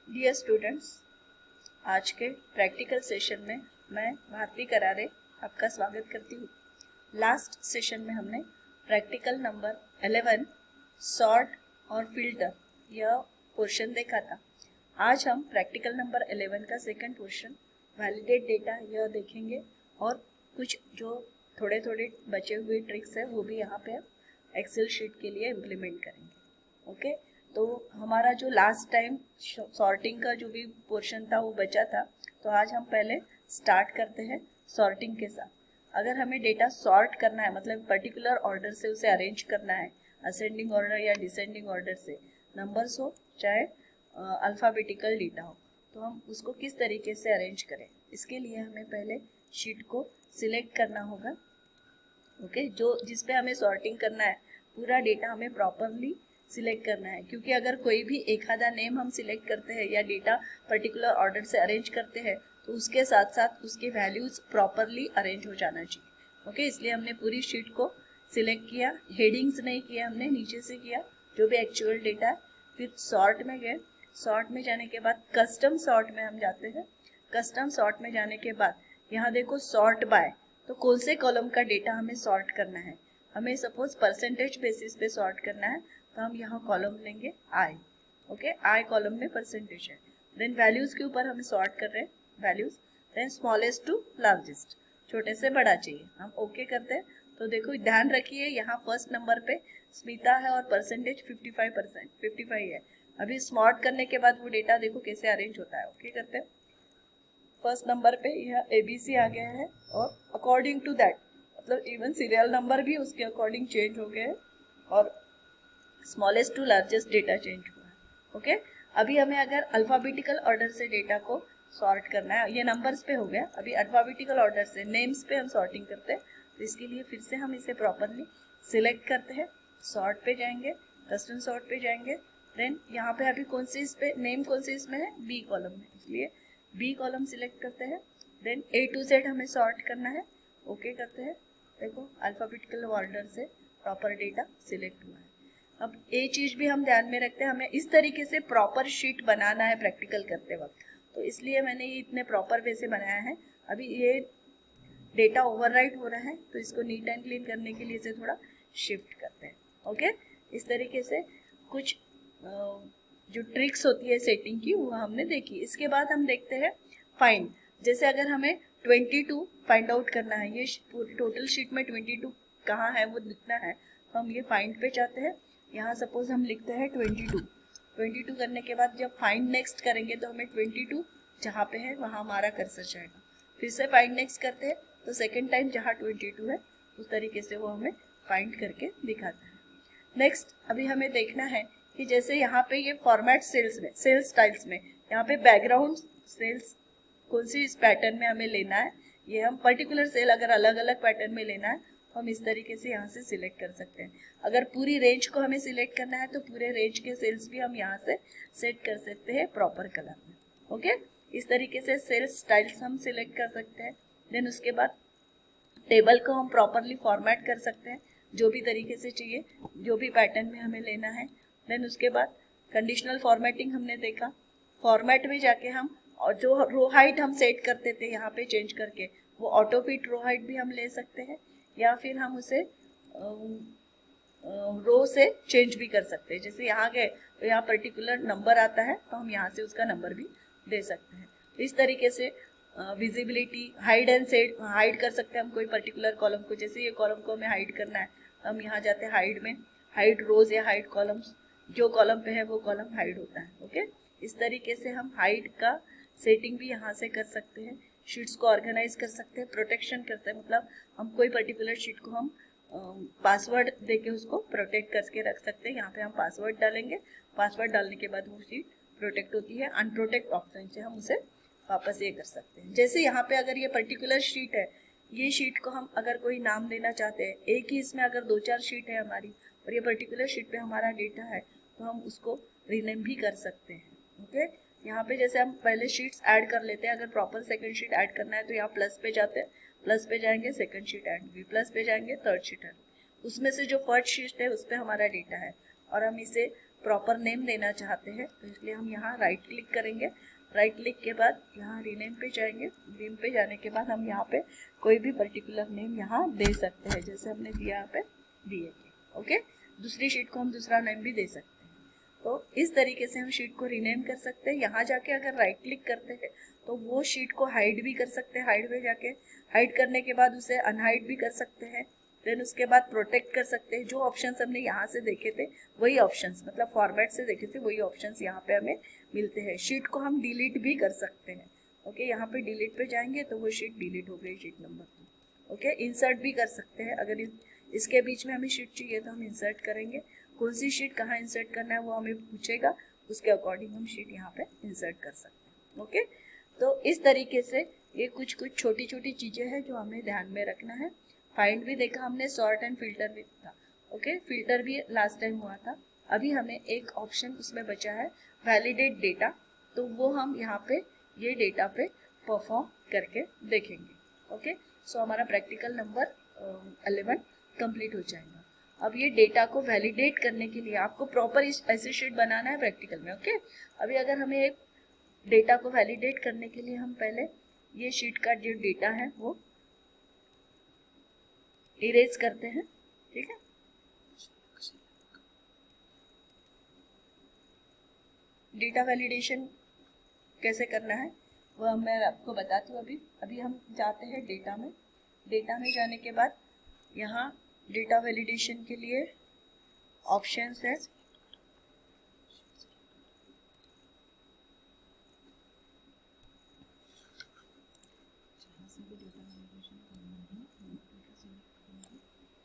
Dear students, आज के practical session में मैं भारती करारे आपका स्वागत करती हूँ। लास्ट सेशन में हमने प्रैक्टिकल नंबर 11 सॉर्ट और फिल्टर यह पोर्शन देखा था। आज हम प्रैक्टिकल नंबर 11 का सेकंड पोर्शन वैलिडेट डेटा यह देखेंगे और कुछ जो थोड़े थोड़े बचे हुए ट्रिक्स है वो भी यहाँ पे एक्सेल शीट के लिए इम्प्लीमेंट करेंगे। ओके, तो हमारा जो लास्ट टाइम सॉर्टिंग का जो भी पोर्शन था वो बचा था, तो आज हम पहले स्टार्ट करते हैं सॉर्टिंग के साथ। अगर हमें डेटा सॉर्ट करना है, मतलब पर्टिकुलर ऑर्डर से उसे अरेंज करना है, असेंडिंग ऑर्डर या डिसेंडिंग ऑर्डर से, नंबर्स हो चाहे अल्फाबेटिकल डेटा हो, तो हम उसको किस तरीके से अरेंज करें, इसके लिए हमें पहले शीट को सिलेक्ट करना होगा। ओके, जो जिस पे हमें सॉर्टिंग करना है पूरा डेटा हमें प्रॉपरली सिलेक्ट करना है, क्योंकि अगर कोई भी एक आधा नेम हम सिलेक्ट करते हैं या डेटा पर्टिकुलर ऑर्डर से अरेंज करते हैं तो उसके साथ साथ उसके वैल्यूज प्रॉपरली अरेंज हो जाना चाहिए। ओके, इसलिए हमने पूरी शीट को सिलेक्ट किया, हेडिंग्स नहीं किया, हमने नीचे से किया जो भी एक्चुअल डेटा है। फिर सॉर्ट में गए, सॉर्ट में जाने के बाद कस्टम सॉर्ट में हम जाते हैं। कस्टम सॉर्ट में जाने के बाद यहाँ देखो सॉर्ट बाय, तो कौन से कॉलम का डेटा हमें सॉर्ट करना है। हमें सपोज परसेंटेज बेसिस पे सॉर्ट करना है, तो हम यहाँ कॉलम लेंगे आई। ओके, आई कॉलम में परसेंटेज है। देन वैल्यूज के ऊपर हम सॉर्ट कर रहे हैं values, then smallest to largest, छोटे से बड़ा चाहिए, हम ओके करते हैं। तो देखो ध्यान रखिए, यहाँ फर्स्ट नंबर पे स्मिता है और परसेंटेज 55 है। अभी सॉर्ट करने के बाद वो डेटा देखो कैसे अरेंज होता है। ओके करते हैं, फर्स्ट नंबर पे यह ABC आ गया है और अकॉर्डिंग टू दैट, मतलब इवन सीरियल नंबर भी उसके अकॉर्डिंग चेंज हो गए और smallest to largest data change हुआ है। ओके, अभी हमें अगर अल्फाबेटिकल ऑर्डर से डेटा को सॉर्ट करना है, ये नंबर्स पे हो गया, अभी अल्फाबेटिकल ऑर्डर से नेम्स पे हम सॉर्टिंग करते हैं, तो इसके लिए फिर से हम इसे प्रॉपरली सिलेक्ट करते हैं, सॉर्ट पे जाएंगे, कस्टम सॉर्ट पे जाएंगे। देन यहाँ पे अभी कौन सी इस पे नेम कौन सी इसमें है, बी कॉलम में, इसलिए बी कॉलम सिलेक्ट करते हैं। देन A to Z हमें सॉर्ट करना है, ओके करते हैं। देखो अल्फाबेटिकल ऑर्डर से प्रॉपर डेटा सिलेक्ट हुआ है। अब ये चीज भी हम ध्यान में रखते हैं, हमें इस तरीके से प्रॉपर शीट बनाना है प्रैक्टिकल करते वक्त, तो इसलिए मैंने ये इतने प्रॉपर वे से बनाया है। अभी ये डेटा ओवरराइट हो रहा है, तो इसको नीट एंड क्लीन करने के लिए इसे थोड़ा शिफ्ट करते हैं। ओके, इस तरीके से कुछ जो ट्रिक्स होती है सेटिंग की वो हमने देखी। इसके बाद हम देखते हैं फाइंड। जैसे अगर हमें 22 फाइंड आउट करना है, ये पूरी टोटल शीट में 22 कहाँ है वो दिखना है, तो हम ये फाइंड पे जाते हैं। यहाँ सपोज हम लिखते हैं 22 करने के बाद जब फाइंड नेक्स्ट करेंगे तो हमें 22 जहाँ पे है वहाँ हमारा कर्सर जाएगा। फिर से फाइंड नेक्स्ट करते हैं तो सेकेंड टाइम जहाँ 22 है उस तरीके से वो हमें फाइंड करके दिखाता है। नेक्स्ट अभी हमें देखना है कि जैसे यहाँ पे ये फॉर्मेट सेल्स में, सेल्स स्टाइल्स में, यहाँ पे बैकग्राउंड सेल्स कौन सी इस पैटर्न में हमें लेना है, ये हम पर्टिकुलर सेल अगर अलग अलग पैटर्न में लेना है तो हम इस तरीके से यहाँ से सिलेक्ट कर सकते हैं। अगर पूरी रेंज को हमें सिलेक्ट करना है तो पूरे रेंज के सेल्स भी हम यहाँ से सेट कर सकते हैं प्रॉपर कलर में। ओके, इस तरीके से सेल्स स्टाइल्स हम सिलेक्ट कर सकते हैं। देन उसके बाद टेबल को हम प्रॉपरली फॉर्मेट कर सकते हैं, जो भी तरीके से चाहिए, जो भी पैटर्न में हमें लेना है। देन उसके बाद कंडीशनल फॉर्मेटिंग हमने देखा, फॉर्मेट में जाके हम और जो रो हाइट हम सेट करते थे यहाँ पे चेंज करके, वो ऑटो फिट रो हाइट भी हम ले सकते हैं, या फिर हम उसे रो से चेंज भी कर सकते हैं। जैसे यहाँ गए तो यहाँ पर्टिकुलर नंबर आता है तो हम यहाँ से उसका नंबर भी दे सकते हैं। इस तरीके से visibility, hide and set, hide कर सकते हैं हम कोई पर्टिकुलर कॉलम को। जैसे ये कॉलम को हमें हाइड करना है तो हम यहाँ जाते हैं हाइड में, हाइड रोज या हाइड कॉलम्स, जो कॉलम पे है वो कॉलम हाइड होता है। ओके, इस तरीके से हम हाइड का सेटिंग भी यहाँ से कर सकते हैं, शीट्स को ऑर्गेनाइज कर सकते हैं, प्रोटेक्शन करते हैं, मतलब हम कोई पर्टिकुलर शीट को हम पासवर्ड देके उसको प्रोटेक्ट करके रख सकते हैं। यहाँ पे हम पासवर्ड डालेंगे, पासवर्ड डालने के बाद वो शीट प्रोटेक्ट होती है, अनप्रोटेक्ट ऑप्शन से हम उसे वापस ये कर सकते हैं। जैसे यहाँ पे अगर ये पर्टिकुलर शीट है, ये शीट को हम अगर कोई नाम देना चाहते हैं, एक ही इसमें अगर 2-4 शीट है हमारी और ये पर्टिकुलर शीट पे हमारा डेटा है, तो हम उसको रीनेम भी कर सकते हैं। ओके, यहाँ पे जैसे हम पहले शीट्स ऐड कर लेते हैं, अगर प्रॉपर सेकंड शीट ऐड करना है तो यहाँ प्लस पे जाते हैं, प्लस पे जाएंगे सेकंड शीट ऐड होगी, प्लस पे जाएंगे थर्ड शीट ऐड, उसमें से जो फर्स्ट शीट है उस पर हमारा डेटा है और हम इसे प्रॉपर नेम देना चाहते हैं तो इसलिए हम यहाँ राइट क्लिक करेंगे। राइट क्लिक के बाद यहाँ रीनेम पे जाएंगे। नेम पे जाने के बाद हम यहाँ पे कोई भी पर्टिकुलर नेम यहाँ दे सकते हैं, जैसे हमने दिया यहाँ पे DAK। ओके, दूसरी शीट को हम दूसरा नेम भी दे सकते हैं। तो इस तरीके से हम शीट को रीनेम कर सकते हैं। यहाँ जाके अगर राइट क्लिक करते हैं तो वो शीट को हाइड भी कर सकते हैं। हाइड में जाके हाइड करने के बाद उसे अनहाइड भी कर सकते हैं। देन उसके बाद प्रोटेक्ट कर सकते हैं। जो ऑप्शंस हमने यहाँ से देखे थे वही ऑप्शंस, मतलब फॉर्मेट से देखे थे वही ऑप्शंस यहाँ पे हमें मिलते हैं। शीट को हम डिलीट भी कर सकते हैं। ओके, यहाँ पे डिलीट पे जाएंगे तो वो शीट डिलीट हो गई, शीट नंबर 2। ओके, इंसर्ट भी कर सकते हैं। अगर इसके बीच में हमें शीट चाहिए तो हम इंसर्ट करेंगे। कौन सी शीट कहाँ इंसर्ट करना है वो हमें पूछेगा, उसके अकॉर्डिंग हम शीट यहाँ पे इंसर्ट कर सकते हैं। ओके, तो इस तरीके से ये कुछ छोटी छोटी चीजें हैं जो हमें ध्यान में रखना है। फाइंड भी देखा हमने, सॉर्ट एंड फिल्टर भी था। ओके, फिल्टर भी लास्ट टाइम हुआ था। अभी हमें एक ऑप्शन उसमें बचा है वैलिडेट डेटा, तो वो हम यहाँ पे ये डेटा पे परफॉर्म करके देखेंगे। ओके, सो हमारा प्रैक्टिकल नंबर 11 कंप्लीट हो जाएगा। अब ये डेटा को वैलिडेट करने के लिए आपको प्रॉपर ऐसे शीट बनाना है प्रैक्टिकल में। ओके, अभी अगर हमें एक डेटा को वैलिडेट करने के लिए हम पहले ये शीट का जो डेटा है वो इरेज करते हैं। ठीक है, डेटा वैलिडेशन कैसे करना है वह मैं आपको बताती हूँ। अभी हम जाते हैं डेटा में। डेटा में जाने के बाद यहाँ डेटा वैलिडेशन के लिए ऑप्शंस है।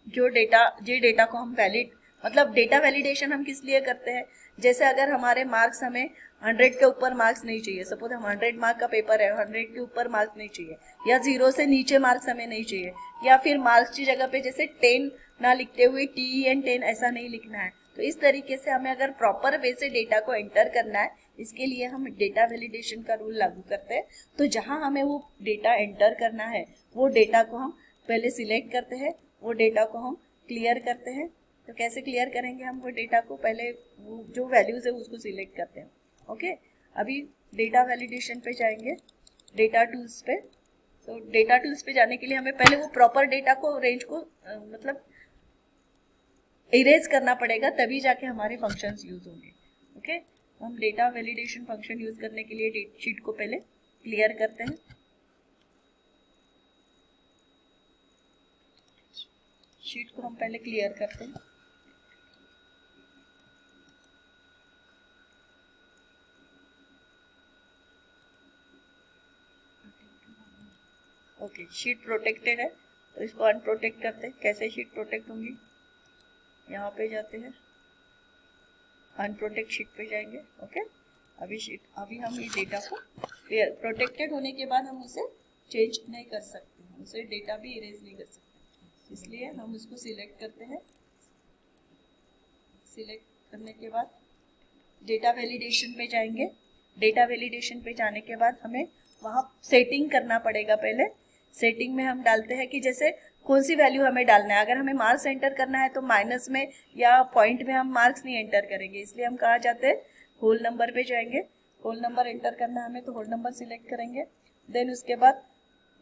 जो डेटा को हम वैलिड, मतलब डेटा वैलिडेशन हम किस लिए करते हैं, जैसे अगर हमारे मार्क्स हमें 100 के ऊपर मार्क्स नहीं चाहिए, सपोज हम 100 मार्क का पेपर है, 100 के ऊपर मार्क्स नहीं चाहिए, या 0 से नीचे मार्क्स हमें नहीं चाहिए, या फिर मार्क्स की जगह पे जैसे 10 ना लिखते हुए TEN 10 ऐसा नहीं लिखना है। तो इस तरीके से हमें अगर प्रॉपर वे से डेटा को एंटर करना है, इसके लिए हम डेटा वैलिडेशन का रूल लागू करते हैं। तो जहां हमें वो डेटा एंटर करना है वो डेटा को हम पहले सिलेक्ट करते हैं, वो डेटा को हम क्लियर करते हैं। तो कैसे क्लियर करेंगे हम वो डेटा को, पहले वो जो वैल्यूज है उसको सिलेक्ट करते हैं। ओके, अभी डेटा वैलिडेशन पे जाएंगे, डेटा टूल्स पे। तो डेटा टूल्स पे जाने के लिए हमें पहले वो प्रॉपर डेटा को, रेंज को मतलब इरेज करना पड़ेगा, तभी जाके हमारे फंक्शंस यूज होंगे। ओके, हम डेटा वैलिडेशन फंक्शन यूज करने के लिए शीट को पहले क्लियर करते हैं। शीट को हम पहले क्लियर करते हैं। ओके, शीट प्रोटेक्टेड है तो इसको अनप्रोटेक्ट करते हैं। कैसे शीट प्रोटेक्ट होंगी, यहाँ पे जाते हैं, अनप्रोटेक्ट शीट पे जाएंगे। ओके, अभी हम ये डेटा को प्रोटेक्टेड होने के बाद हम उसे चेंज नहीं कर सकते, उसे डेटा भी इरेज नहीं कर सकते, इसलिए हम उसको सिलेक्ट करते हैं। सिलेक्ट करने के बाद डेटा वैलिडेशन पे जाएंगे। डेटा वैलिडेशन पे जाने के बाद हमें वहाँ सेटिंग करना पड़ेगा। पहले सेटिंग में हम डालते हैं कि जैसे कौन सी वैल्यू हमें डालना है। अगर हमें मार्क्स एंटर करना है तो माइनस में या पॉइंट में हम मार्क्स नहीं एंटर करेंगे, इसलिए हम कहाँ जाते हैं, होल नंबर पे जाएंगे। होल नंबर एंटर करना है हमें तो होल नंबर सिलेक्ट करेंगे। देन उसके बाद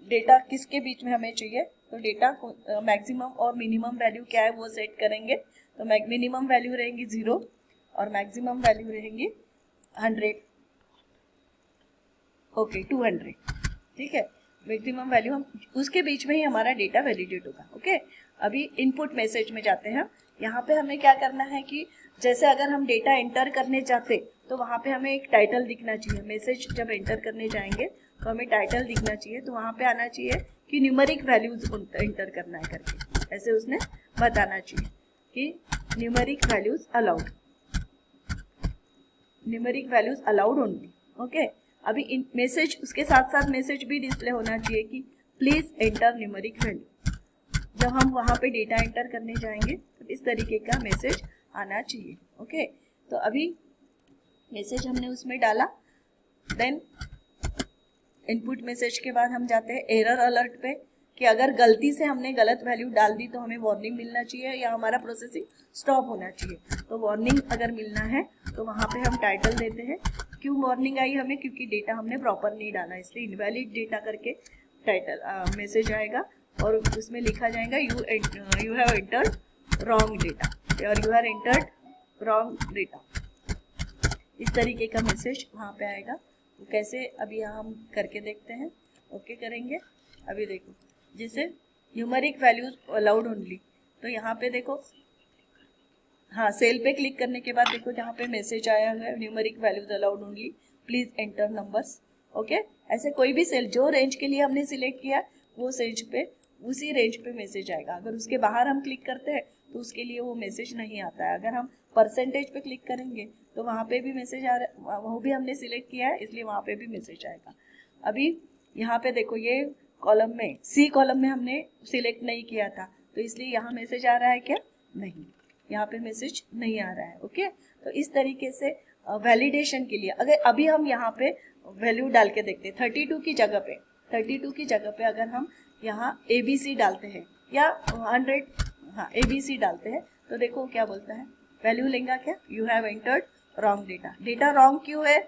डेटा किसके बीच में हमें चाहिए, तो डेटा मैक्सिमम और मिनिमम वैल्यू क्या है वो सेट करेंगे। तो मिनिमम वैल्यू रहेंगी 0 और मैक्सिमम वैल्यू रहेंगी 100। ओके, 200। ठीक है, मैक्सिमम वैल्यू हम उसके बीच में ही हमारा डेटा वैलिडेट होगा। ओके, अभी इनपुट मैसेज में जाते हैं। यहाँ पे हमें क्या करना है कि जैसे अगर हम डेटा एंटर करने जाते तो वहाँ पे हमें एक टाइटल दिखना चाहिए। मैसेज जब एंटर करने जाएंगे तो हमें टाइटल दिखना चाहिए, तो वहाँ पे आना चाहिए कि न्यूमेरिक वैल्यूज एंटर करना है करके, ऐसे उसने बताना चाहिए कि numeric values allowed, numeric values allowed only. Okay, अभी मैसेज उसके साथ साथ मैसेज भी डिस्प्ले होना चाहिए कि प्लीज एंटर न्यूमेरिक वैल्यू। जब हम वहाँ पे डेटा एंटर करने जाएंगे तो इस तरीके का मैसेज आना चाहिए। ओके, तो अभी मैसेज हमने उसमें डाला। देन इनपुट मैसेज के बाद हम जाते हैं एरर अलर्ट पे। कि अगर गलती से हमने गलत वैल्यू डाल दी तो हमें वार्निंग मिलना चाहिए या हमारा प्रोसेसिंग स्टॉप होना चाहिए। तो वार्निंग अगर मिलना है तो वहाँ पे हम टाइटल देते हैं। क्यों वार्निंग आई हमें? क्योंकि डेटा हमने प्रॉपर नहीं डाला, इसलिए इनवैलिड डेटा करके टाइटल मैसेज आएगा और उसमें लिखा जाएगा you have entered wrong data और you have entered wrong data. इस तरीके का मैसेज वहाँ पे आएगा। तो कैसे अभी हम करके देखते हैं। ओके करेंगे। अभी देखो जैसे न्यूमेरिक वैल्यूज अलाउड ओनली, तो यहाँ पे देखो, हाँ सेल पे क्लिक करने के बाद देखो जहाँ पे मैसेज आया है numeric values allowed only, please enter numbers. Okay, ऐसे कोई भी सेल जो रेंज के लिए हमने सिलेक्ट किया वो रेंज पे, उसी रेंज पे मैसेज आएगा। अगर उसके बाहर हम क्लिक करते हैं तो उसके लिए वो मैसेज नहीं आता है। अगर हम परसेंटेज पे क्लिक करेंगे तो वहाँ पे भी मैसेज आ रहा है, वो भी हमने सिलेक्ट किया है इसलिए वहाँ पे भी मैसेज आएगा। अभी यहाँ पे देखो ये कॉलम में, सी कॉलम में हमने सिलेक्ट नहीं किया था तो इसलिए यहाँ मैसेज आ रहा है क्या? नहीं, यहाँ पे मैसेज नहीं आ रहा है। ओके, तो इस तरीके से वैलिडेशन के लिए अगर अभी हम यहाँ पे वैल्यू डाल के देखते हैं 32 की जगह पे, 32 की जगह पे अगर हम यहाँ ABC डालते हैं या 100, हाँ ABC डालते हैं तो देखो क्या बोलता है, वैल्यू लेंगा क्या? You have entered wrong data. Data wrong क्यों है?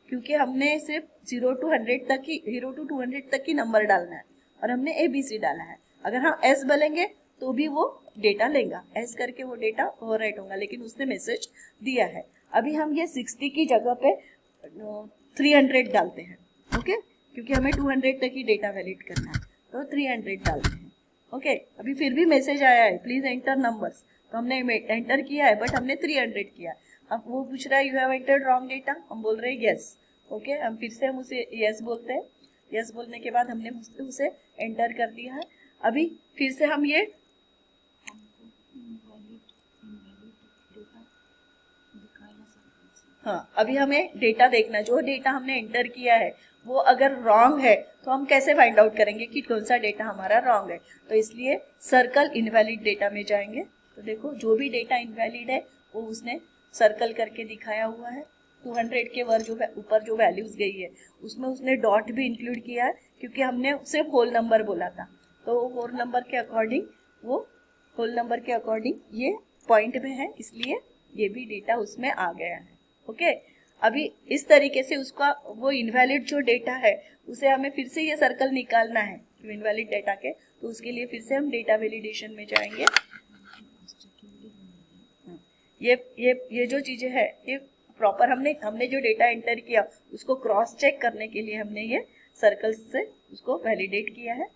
क्योंकि हमने सिर्फ 0 to 100 तक ही, 0 to 200 तक ही नंबर डालना है और हमने ABC डाला है। अगर हम S बोलेंगे तो भी वो डेटा लेगा, S करके वो डेटा ओवरराइट होगा, लेकिन उसने मैसेज दिया है। अभी हम ये 60 की जगह पे 300 डालते हैं। ओके, क्योंकि हमें 200 तक ही डेटा वैलिड करना है तो 300 डालते हैं। ओके, अभी फिर भी मैसेज आया है प्लीज एंटर नंबर्स, तो हमने एंटर किया है बट हमने 300 किया। अब वो पूछ रहा है you have entered wrong data, हम बोल रहे हैं यस। ओके, हम फिर से हम उसे यस बोलते हैं। यस बोलने के बाद हमने उसे एंटर कर दिया है। अभी फिर से हम ये हाँ, अभी हमें डेटा देखना, जो डेटा हमने एंटर किया है वो अगर रॉन्ग है तो हम कैसे फाइंड आउट करेंगे कि कौन सा डेटा हमारा रॉन्ग है? तो इसलिए सर्कल इनवैलिड डेटा में जाएंगे। तो देखो जो भी डेटा इनवैलिड है वो उसने सर्कल करके दिखाया हुआ है। 200 के ऊपर जो वैल्यूज गई है उसमें उसने डॉट भी इंक्लूड किया है क्योंकि हमने सिर्फ होल नंबर बोला था, तो होल नंबर के अकॉर्डिंग वो होल नंबर के अकॉर्डिंग ये पॉइंट में है, इसलिए ये भी डेटा उसमें आ गया है। ओके, अभी इस तरीके से उसका वो इनवैलिड जो डेटा है उसे हमें फिर से ये सर्कल निकालना है इनवैलिड डेटा के, तो उसके लिए फिर से हम डेटा वैलिडेशन में जाएंगे। ये जो चीजें है ये प्रॉपर हमने जो डेटा एंटर किया उसको क्रॉस चेक करने के लिए हमने ये सर्कल से उसको वैलिडेट किया है।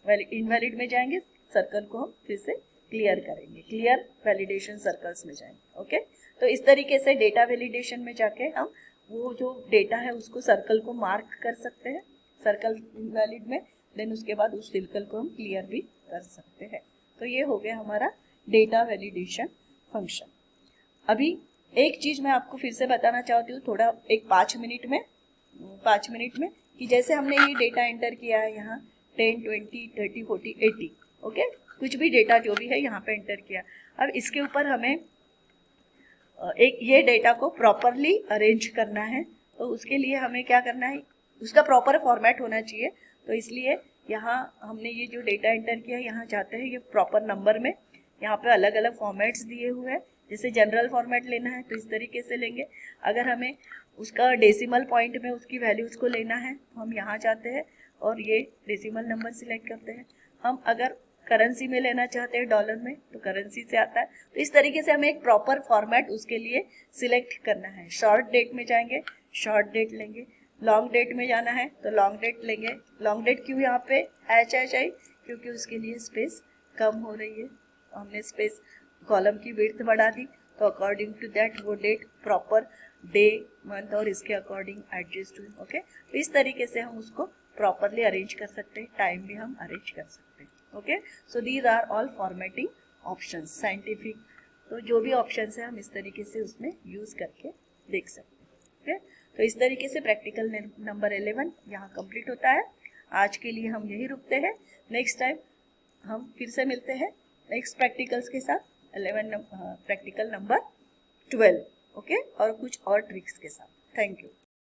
इनवैलिड में जाएंगे, सर्कल को हम फिर से क्लियर करेंगे, क्लियर वैलिडेशन सर्कल्स में जाएंगे। ओके, तो इस तरीके से डेटा वैलिडेशन में जाके हम वो जो डेटा है उसको सर्कल को मार्क कर सकते हैं, सर्कल इनवैलिड में, देन उसके बाद उस सर्कल को हम क्लियर भी कर सकते हैं। तो ये हो गया हमारा डेटा वैलिडेशन फंक्शन। अभी एक चीज मैं आपको फिर से बताना चाहती हूँ, थोड़ा एक 5 मिनट में कि जैसे हमने ये डेटा एंटर किया है यहाँ 10, 20, 30, 40, 80, ओके, कुछ भी डेटा जो भी है यहाँ पे एंटर किया। अब इसके ऊपर हमें एक ये डेटा को प्रॉपरली अरेंज करना है, तो उसके लिए हमें क्या करना है, उसका प्रॉपर फॉर्मेट होना चाहिए। तो इसलिए यहाँ हमने ये जो डेटा एंटर किया यहाँ चाहते हैं ये प्रॉपर नंबर में, यहाँ पे अलग अलग फॉर्मेट्स दिए हुए हैं। जैसे जनरल फॉर्मेट लेना है तो इस तरीके से लेंगे, अगर हमें उसका डेसिमल पॉइंट में उसकी वैल्यूज को लेना है तो हम यहाँ जाते हैं और ये डेसिमल नंबर सिलेक्ट करते हैं। हम अगर करेंसी में लेना चाहते हैं डॉलर में तो करेंसी से आता है। तो इस तरीके से हमें एक प्रॉपर फॉर्मेट उसके लिए सिलेक्ट करना है। शॉर्ट डेट में जाएंगे, शॉर्ट डेट लेंगे, लॉन्ग डेट में जाना है तो लॉन्ग डेट लेंगे। लॉन्ग डेट क्यों यहाँ पे HHI, क्योंकि उसके लिए स्पेस कम हो रही है, हमने स्पेस कॉलम की विड्थ बढ़ा दी, तो अकॉर्डिंग टू दैट वो डेट प्रॉपर डे, मंथ और इसके अकॉर्डिंग एडजस्ट हुई। ओके, तो इस तरीके से हम उसको प्रॉपरली अरेंज कर सकते हैं, टाइम भी हम अरेंज कर सकते हैं। Okay, so these are all formatting options scientific, तो जो भी ऑप्शंस है हम इस तरीके से उसमें यूज करके देख सकते हैं। ओके, तो इस तरीके से प्रैक्टिकल नंबर 11 यहाँ कंप्लीट होता है। आज के लिए हम यही रुकते हैं, नेक्स्ट टाइम हम फिर से मिलते हैं नेक्स्ट प्रैक्टिकल्स के साथ, प्रैक्टिकल नंबर 12, ओके, और कुछ और ट्रिक्स के साथ। Thank you.